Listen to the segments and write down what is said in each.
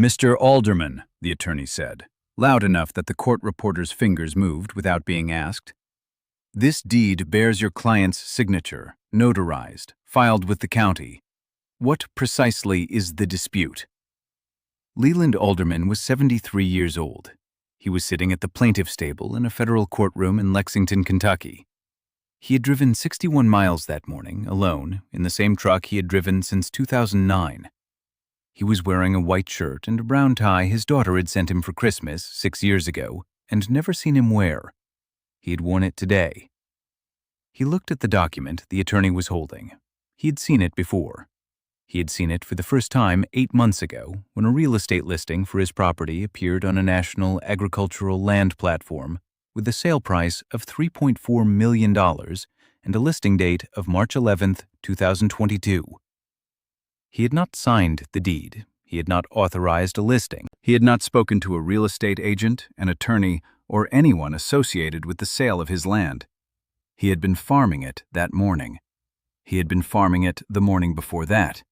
"Mr. Alderman," the attorney said, loud enough that the court reporter's fingers moved without being asked. "This deed bears your client's signature, notarized, filed with the county. What precisely is the dispute?" Leland Alderman was 73 years old. He was sitting at the plaintiff's table in a federal courtroom in Lexington, Kentucky. He had driven 61 miles that morning, alone, in the same truck he had driven since 2009. He was wearing a white shirt and a brown tie his daughter had sent him for Christmas 6 years ago and never seen him wear. He had worn it today. He looked at the document the attorney was holding. He had seen it before. He had seen it for the first time 8 months ago when a real estate listing for his property appeared on a national agricultural land platform with a sale price of $3.4 million and a listing date of March 11, 2022. He had not signed the deed. He had not authorized a listing. He had not spoken to a real estate agent, an attorney, or anyone associated with the sale of his land. He had been farming it that morning. He had been farming it the morning before that.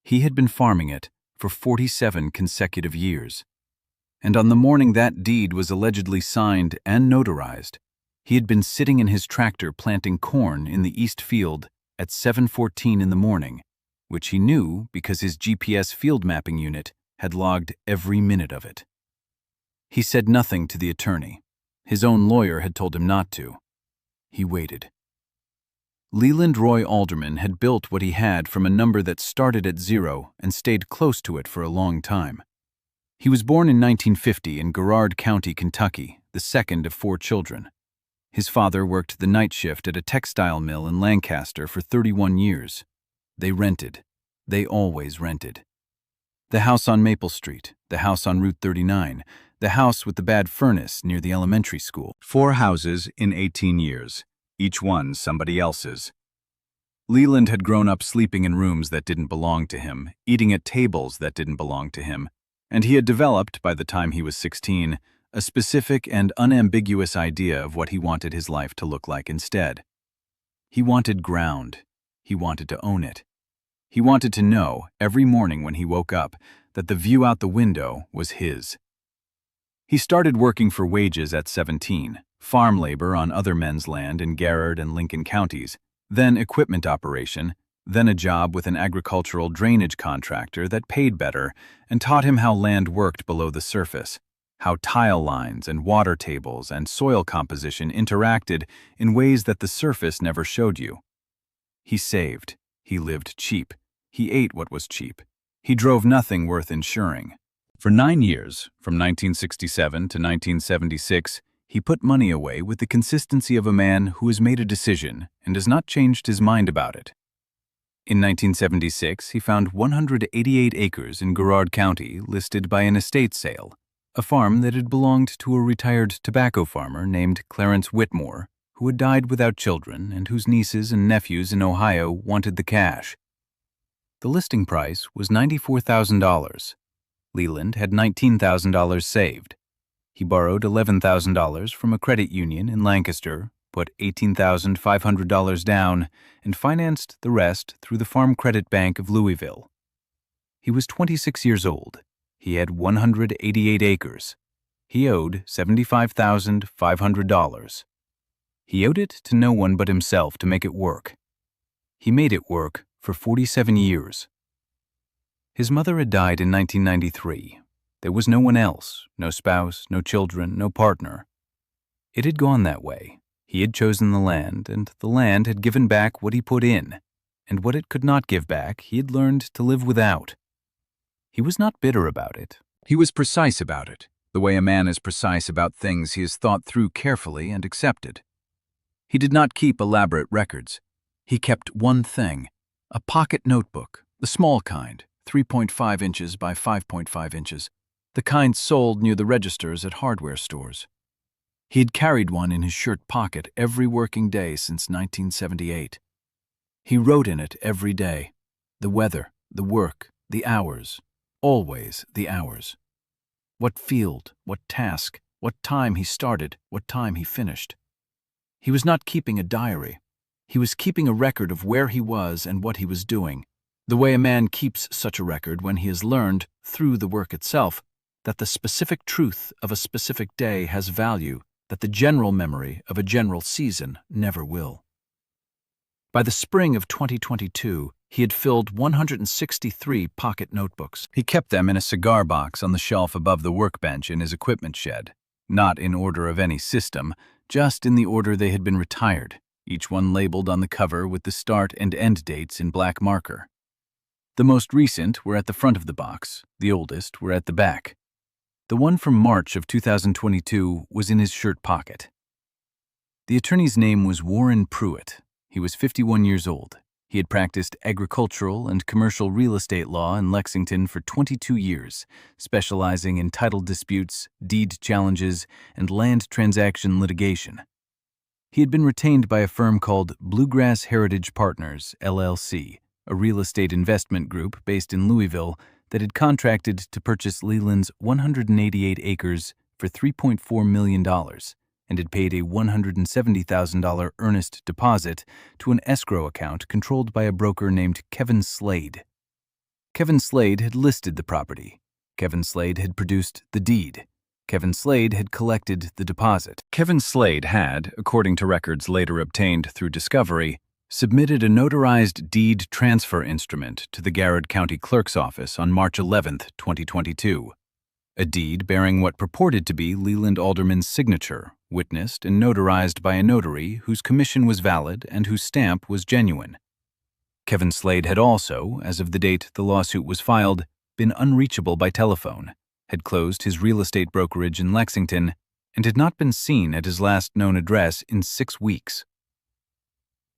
He had been farming it for 47 consecutive years. And on the morning that deed was allegedly signed and notarized, he had been sitting in his tractor planting corn in the east field at 7:14 in the morning, which he knew because his GPS field mapping unit had logged every minute of it. He said nothing to the attorney. His own lawyer had told him not to. He waited. Leland Roy Alderman had built what he had from a number that started at 0 and stayed close to it for a long time. He was born in 1950 in Garrard County, Kentucky, the second of 4 children. His father worked the night shift at a textile mill in Lancaster for 31 years. They rented. They always rented. The house on Maple Street, the house on Route 39, the house with the bad furnace near the elementary school. 4 houses in 18 years. Each one somebody else's. Leland had grown up sleeping in rooms that didn't belong to him, eating at tables that didn't belong to him, and he had developed, by the time he was 16, a specific and unambiguous idea of what he wanted his life to look like instead. He wanted ground. He wanted to own it. He wanted to know, every morning when he woke up, that the view out the window was his. He started working for wages at 17. Farm labor on other men's land in Garrard and Lincoln counties, then equipment operation, then a job with an agricultural drainage contractor that paid better and taught him how land worked below the surface, how tile lines and water tables and soil composition interacted in ways that the surface never showed you. He saved. He lived cheap. He ate what was cheap. He drove nothing worth insuring. For 9 years, from 1967 to 1976, he put money away with the consistency of a man who has made a decision and has not changed his mind about it. In 1976, he found 188 acres in Garrard County listed by an estate sale, a farm that had belonged to a retired tobacco farmer named Clarence Whitmore, who had died without children and whose nieces and nephews in Ohio wanted the cash. The listing price was $94,000. Leland had $19,000 saved. He borrowed $11,000 from a credit union in Lancaster, put $18,500 down, and financed the rest through the Farm Credit Bank of Louisville. He was 26 years old. He had 188 acres. He owed $75,500. He owed it to no one but himself to make it work. He made it work for 47 years. His mother had died in 1993. There was no one else, no spouse, no children, no partner. It had gone that way. He had chosen the land, and the land had given back what he put in, and what it could not give back he had learned to live without. He was not bitter about it. He was precise about it, the way a man is precise about things he has thought through carefully and accepted. He did not keep elaborate records. He kept one thing, a pocket notebook, the small kind, 3.5 inches by 5.5 inches. The kind sold near the registers at hardware stores. He had carried one in his shirt pocket every working day since 1978. He wrote in it every day, the weather, the work, the hours, always the hours. What field, what task, what time he started, what time he finished. He was not keeping a diary. He was keeping a record of where he was and what he was doing, The way a man keeps such a record when he has learned, through the work itself, that the specific truth of a specific day has value that the general memory of a general season never will. By the spring of 2022, he had filled 163 pocket notebooks. He kept them in a cigar box on the shelf above the workbench in his equipment shed, not in order of any system, just in the order they had been retired, each one labeled on the cover with the start and end dates in black marker. The most recent were at the front of the box, the oldest were at the back. The one from March of 2022 was in his shirt pocket. The attorney's name was Warren Pruitt. He was 51 years old. He had practiced agricultural and commercial real estate law in Lexington for 22 years, specializing in title disputes, deed challenges, and land transaction litigation. He had been retained by a firm called Bluegrass Heritage Partners, LLC, a real estate investment group based in Louisville that had contracted to purchase Leland's 188 acres for $3.4 million and had paid a $170,000 earnest deposit to an escrow account controlled by a broker named Kevin Slade. Kevin Slade had listed the property. Kevin Slade had produced the deed. Kevin Slade had collected the deposit. Kevin Slade had, according to records later obtained through discovery, submitted a notarized deed transfer instrument to the Garrard County Clerk's office on March 11, 2022. A deed bearing what purported to be Leland Alderman's signature, witnessed and notarized by a notary whose commission was valid and whose stamp was genuine. Kevin Slade had also, as of the date the lawsuit was filed, been unreachable by telephone, had closed his real estate brokerage in Lexington, and had not been seen at his last known address in 6 weeks.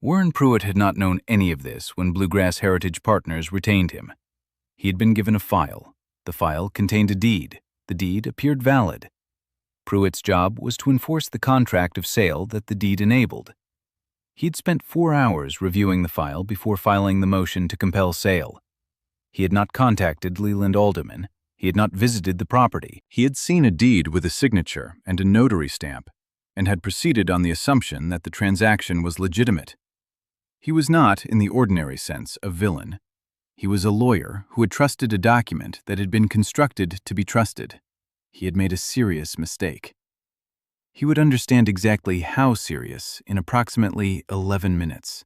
Warren Pruitt had not known any of this when Bluegrass Heritage Partners retained him. He had been given a file. The file contained a deed. The deed appeared valid. Pruitt's job was to enforce the contract of sale that the deed enabled. He'd spent 4 hours reviewing the file before filing the motion to compel sale. He had not contacted Leland Alderman. He had not visited the property. He had seen a deed with a signature and a notary stamp, and had proceeded on the assumption that the transaction was legitimate. He was not, in the ordinary sense, a villain. He was a lawyer who had trusted a document that had been constructed to be trusted. He had made a serious mistake. He would understand exactly how serious in approximately 11 minutes.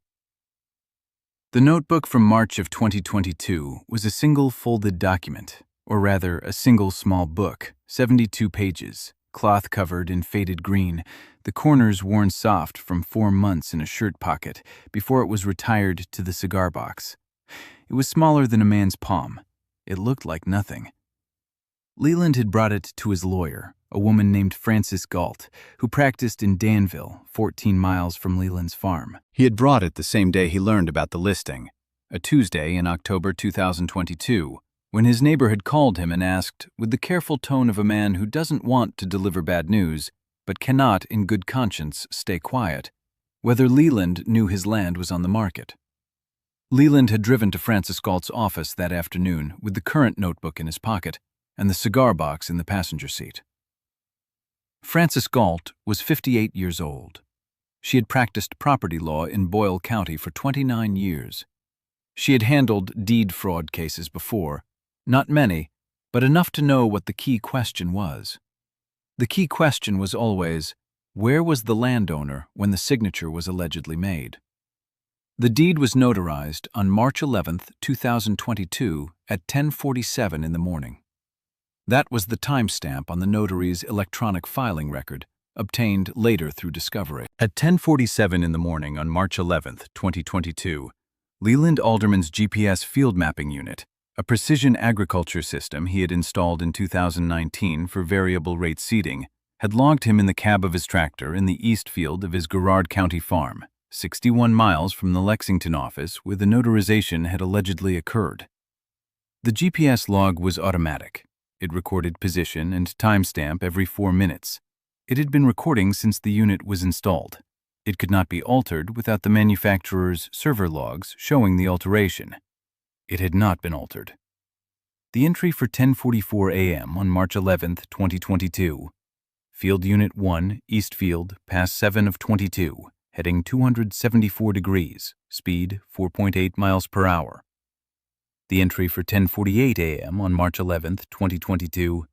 The notebook from March of 2022 was a single folded document, or rather a single small book, 72 pages, cloth-covered in faded green, the corners worn soft from 4 months in a shirt pocket before it was retired to the cigar box. It was smaller than a man's palm. It looked like nothing. Leland had brought it to his lawyer, a woman named Frances Galt, who practiced in Danville, 14 miles from Leland's farm. He had brought it the same day he learned about the listing, a Tuesday in October 2022, when his neighbor had called him and asked, with the careful tone of a man who doesn't want to deliver bad news, but cannot in good conscience stay quiet, whether Leland knew his land was on the market. Leland had driven to Frances Galt's office that afternoon with the current notebook in his pocket and the cigar box in the passenger seat. Frances Galt was 58 years old. She had practiced property law in Boyle County for 29 years. She had handled deed fraud cases before, not many, but enough to know what the key question was. The key question was always, where was the landowner when the signature was allegedly made? The deed was notarized on March 11, 2022 at 10:47 in the morning. That was the timestamp on the notary's electronic filing record, obtained later through discovery. At 10:47 in the morning on March 11, 2022, Leland Alderman's GPS field mapping unit, a precision agriculture system he had installed in 2019 for variable rate seeding, had logged him in the cab of his tractor in the east field of his Garrard County farm, 61 miles from the Lexington office where the notarization had allegedly occurred. The GPS log was automatic. It recorded position and timestamp every 4 minutes. It had been recording since the unit was installed. It could not be altered without the manufacturer's server logs showing the alteration. It had not been altered. The entry for 10:44 a.m. on March 11, 2022. Field Unit 1, East Field, past 7 of 22. Heading 274 degrees, speed 4.8 miles per hour. The entry for 10:48 a.m. on March 11, 2022,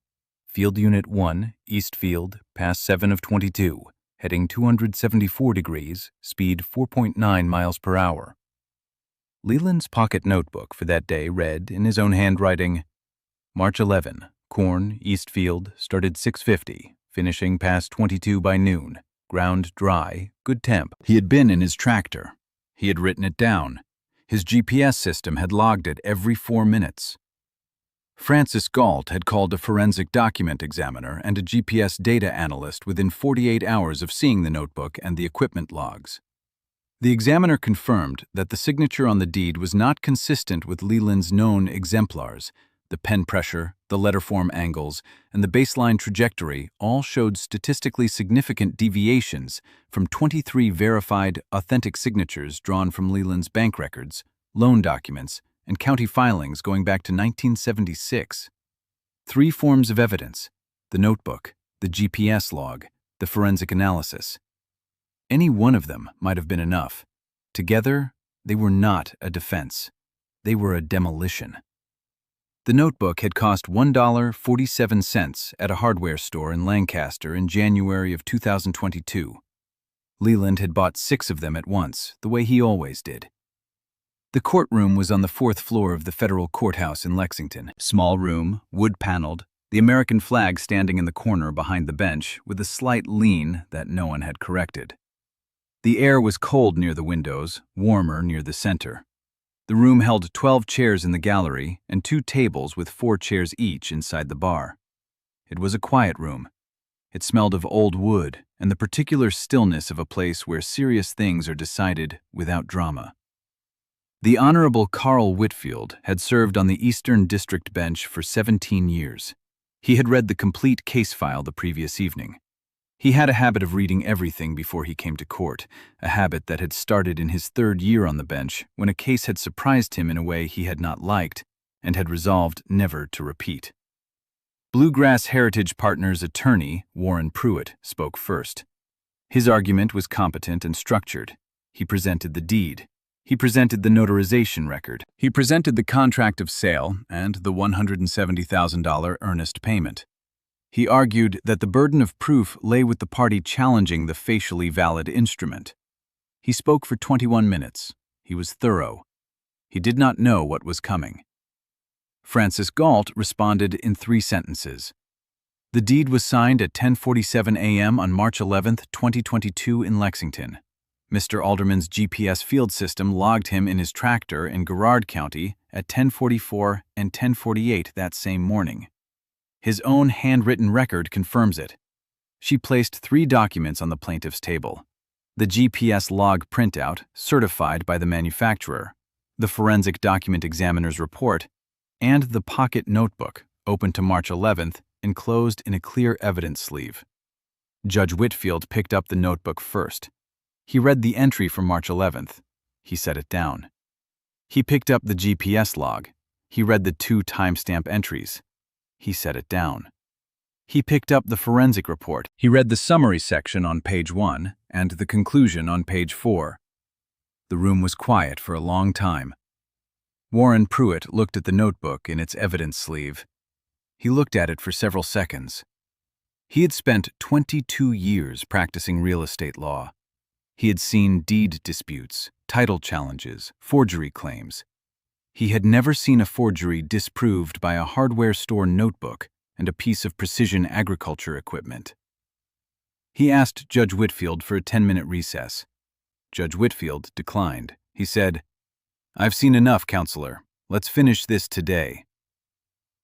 Field Unit 1, East Field, past 7 of 22, heading 274 degrees, speed 4.9 miles per hour. Leland's pocket notebook for that day read, in his own handwriting, March 11, corn, East Field, started 6:50, finishing past 22 by noon, ground dry, good temp. He had been in his tractor. He had written it down. His GPS system had logged it every 4 minutes. Francis Galt had called a forensic document examiner and a GPS data analyst within 48 hours of seeing the notebook and the equipment logs. The examiner confirmed that the signature on the deed was not consistent with Leland's known exemplars. The pen pressure, the letterform angles, and the baseline trajectory all showed statistically significant deviations from 23 verified, authentic signatures drawn from Leland's bank records, loan documents, and county filings going back to 1976. 3 forms of evidence: the notebook, the GPS log, the forensic analysis. Any one of them might have been enough. Together, they were not a defense. They were a demolition. The notebook had cost $1.47 at a hardware store in Lancaster in January of 2022. Leland had bought 6 of them at once, the way he always did. The courtroom was on the 4th floor of the federal courthouse in Lexington. Small room, wood-paneled, the American flag standing in the corner behind the bench with a slight lean that no one had corrected. The air was cold near the windows, warmer near the center. The room held 12 chairs in the gallery and 2 tables with 4 chairs each inside the bar. It was a quiet room. It smelled of old wood and the particular stillness of a place where serious things are decided without drama. The Honorable Carl Whitfield had served on the Eastern District Bench for 17 years. He had read the complete case file the previous evening. He had a habit of reading everything before he came to court, a habit that had started in his 3rd year on the bench when a case had surprised him in a way he had not liked and had resolved never to repeat. Bluegrass Heritage Partners attorney, Warren Pruitt, spoke first. His argument was competent and structured. He presented the deed. He presented the notarization record. He presented the contract of sale and the $170,000 earnest payment. He argued that the burden of proof lay with the party challenging the facially valid instrument. He spoke for 21 minutes. He was thorough. He did not know what was coming. Francis Galt responded in 3 sentences. The deed was signed at 10:47 a.m. on March 11, 2022 in Lexington. Mr. Alderman's GPS field system logged him in his tractor in Garrard County at 10:44 and 10:48 that same morning. His own handwritten record confirms it. She placed 3 documents on the plaintiff's table: the GPS log printout, certified by the manufacturer, the forensic document examiner's report, and the pocket notebook, open to March 11th, enclosed in a clear evidence sleeve. Judge Whitfield picked up the notebook first. He read the entry from March 11th. He set it down. He picked up the GPS log. He read the 2 timestamp entries. He set it down. He picked up the forensic report. He read the summary section on page 1 and the conclusion on page 4. The room was quiet for a long time. Warren Pruitt looked at the notebook in its evidence sleeve. He looked at it for several seconds. He had spent 22 years practicing real estate law. He had seen deed disputes, title challenges, forgery claims. He had never seen a forgery disproved by a hardware store notebook and a piece of precision agriculture equipment. He asked Judge Whitfield for a 10-minute recess. Judge Whitfield declined. He said, "I've seen enough, counselor. Let's finish this today."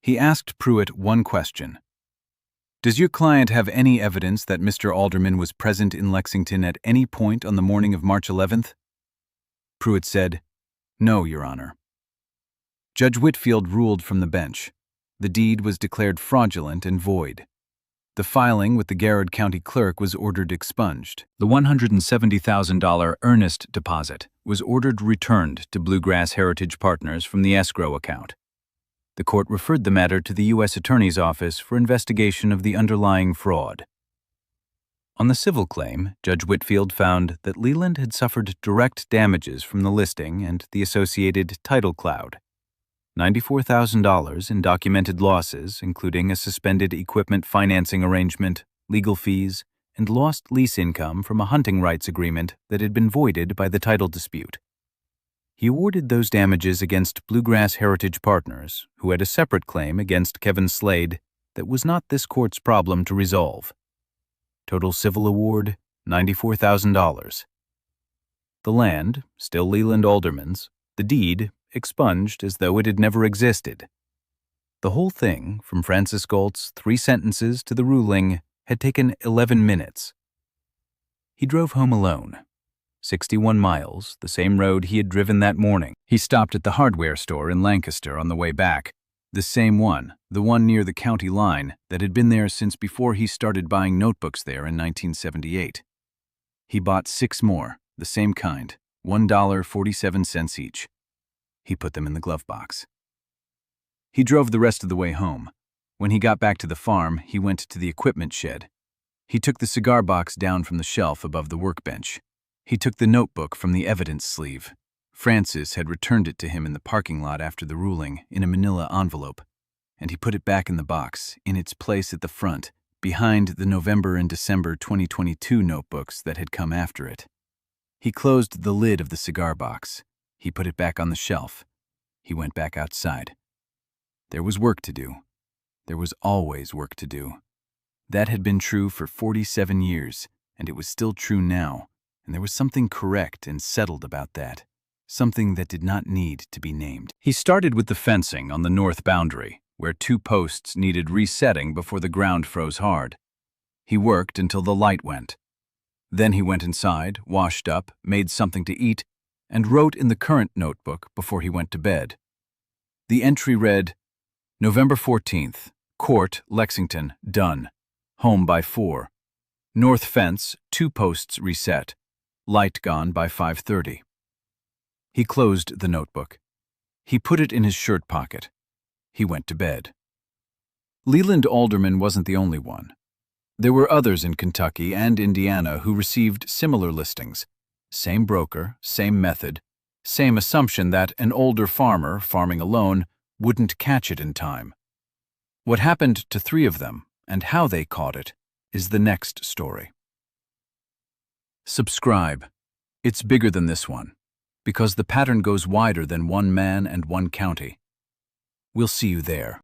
He asked Pruitt one question. "Does your client have any evidence that Mr. Alderman was present in Lexington at any point on the morning of March 11th? Pruitt said, "No, Your Honor." Judge Whitfield ruled from the bench. The deed was declared fraudulent and void. The filing with the Garrard County Clerk was ordered expunged. The $170,000 earnest deposit was ordered returned to Bluegrass Heritage Partners from the escrow account. The court referred the matter to the U.S. Attorney's Office for investigation of the underlying fraud. On the civil claim, Judge Whitfield found that Leland had suffered direct damages from the listing and the associated title cloud. $94,000 in documented losses, including a suspended equipment financing arrangement, legal fees, and lost lease income from a hunting rights agreement that had been voided by the title dispute. He awarded those damages against Bluegrass Heritage Partners, who had a separate claim against Kevin Slade that was not this court's problem to resolve. Total civil award, $94,000. The land, still Leland Alderman's, the deed, expunged as though it had never existed. The whole thing, from Francis Galt's 3 sentences to the ruling, had taken 11 minutes. He drove home alone. 61 miles, the same road he had driven that morning. He stopped at the hardware store in Lancaster on the way back, the same one, the one near the county line that had been there since before he started buying notebooks there in 1978. He bought 6 more, the same kind, $1.47 each. He put them in the glove box. He drove the rest of the way home. When he got back to the farm, he went to the equipment shed. He took the cigar box down from the shelf above the workbench. He took the notebook from the evidence sleeve. Francis had returned it to him in the parking lot after the ruling in a manila envelope, and he put it back in the box, in its place at the front, behind the November and December 2022 notebooks that had come after it. He closed the lid of the cigar box. He put it back on the shelf. He went back outside. There was work to do. There was always work to do. That had been true for 47 years, and it was still true now, and there was something correct and settled about that, something that did not need to be named. He started with the fencing on the north boundary, where 2 posts needed resetting before the ground froze hard. He worked until the light went. Then he went inside, washed up, made something to eat, and wrote in the current notebook before he went to bed. The entry read, November 14th, Court, Lexington, done. Home by 4. North fence, 2 posts reset. Light gone by 5:30. He closed the notebook. He put it in his shirt pocket. He went to bed. Leland Alderman wasn't the only one. There were others in Kentucky and Indiana who received similar listings. Same broker, same method, same assumption that an older farmer, farming alone, wouldn't catch it in time. What happened to 3 of them, and how they caught it, is the next story. Subscribe. It's bigger than this one, because the pattern goes wider than one man and one county. We'll see you there.